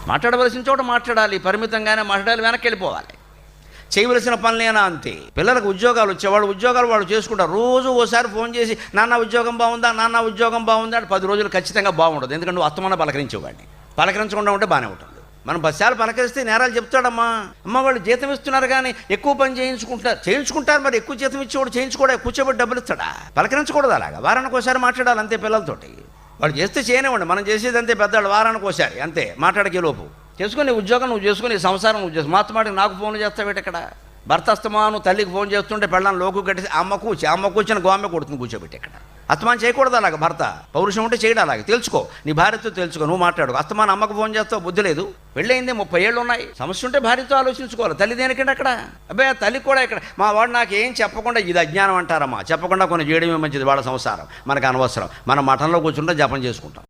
మాట్లాడవలసిన చోట మాట్లాడాలి, పరిమితంగానే మాట్లాడాలి, వెనక్కి వెళ్ళిపోవాలి. చేయవలసిన పనులేనా అంతే. పిల్లలకు ఉద్యోగాలు వచ్చేవాళ్ళు ఉద్యోగాలు వాళ్ళు చేసుకుంటారు. రోజు ఓసారి ఫోన్ చేసి నాన్న ఉద్యోగం బాగుందా, నాన్న ఉద్యోగం బాగుందా అంటే 10 రోజులు ఖచ్చితంగా బాగుండదు. ఎందుకంటే నువ్వు అస్తమానం పలకరించేవాడిని. పలకరించకుండా ఉంటే బాగానే ఉంటుంది. మనం 10 సార్లు పలకరిస్తే నేరాలు చెప్తాడమ్మా. వాళ్ళు జీతం ఇస్తున్నారు కానీ ఎక్కువ పని చేయించుకుంటారు. మరి ఎక్కువ జీతం ఇచ్చేవాడు చేయించుకోవడం, కూర్చోబెట్టి డబ్బులు ఇస్తాడా? పలకరించకూడదు. అలాగా వారానికి ఒకసారి మాట్లాడాలి అంతే. పిల్లలతోటి వాళ్ళు చేస్తే చేయనివ్వండి, మనం చేసేది అంతే. పెద్దవాళ్ళు వారానికి ఒకసారి అంతే. మాట్లాడకే లోపు చేసుకుని ఉద్యోగం నువ్వు చేసుకుని, సంసారం నువ్వు చేసుకో. మాత్రమాటికి నాకు ఫోన్ చేస్తావేట. ఇక్కడ భర్త అస్తమాను తల్లికి ఫోన్ చేస్తుంటే పెళ్ళాన్ని లోకు కట్టేసి అమ్మ కూర్చొని గోమె కొడుతుంది కూర్చోబెట్టి. ఇక్కడ అస్తమానం చేయకూడదు అలాగ. భర్త పౌరుషం ఉంటే చేయడం అలాగే. తెలుసుకో, నీ భార్యతో తెలుసుకో. నువ్వు మాట్లాడు. అస్తమానం అమ్మకు ఫోన్ చేస్తావు, బుద్ధి లేదు. పెళ్ళయింది 30 ఏళ్ళు ఉన్నాయి. సమస్య ఉంటే భార్యతో ఆలోచించుకోవాలి. తల్లి దేనికండి అక్కడ? అబ్బాయి తల్లి కూడా ఇక్కడ మా వాడు నాకు ఏం చెప్పకుండా, ఇది అజ్ఞానం అంటారమ్మా. చెప్పకుండా కొన్ని చేయడమే మంచిది. వాళ్ళ సంసారం మనకు అనవసరం. మన మఠంలో కూర్చుంటే జపం చేసుకుంటాం.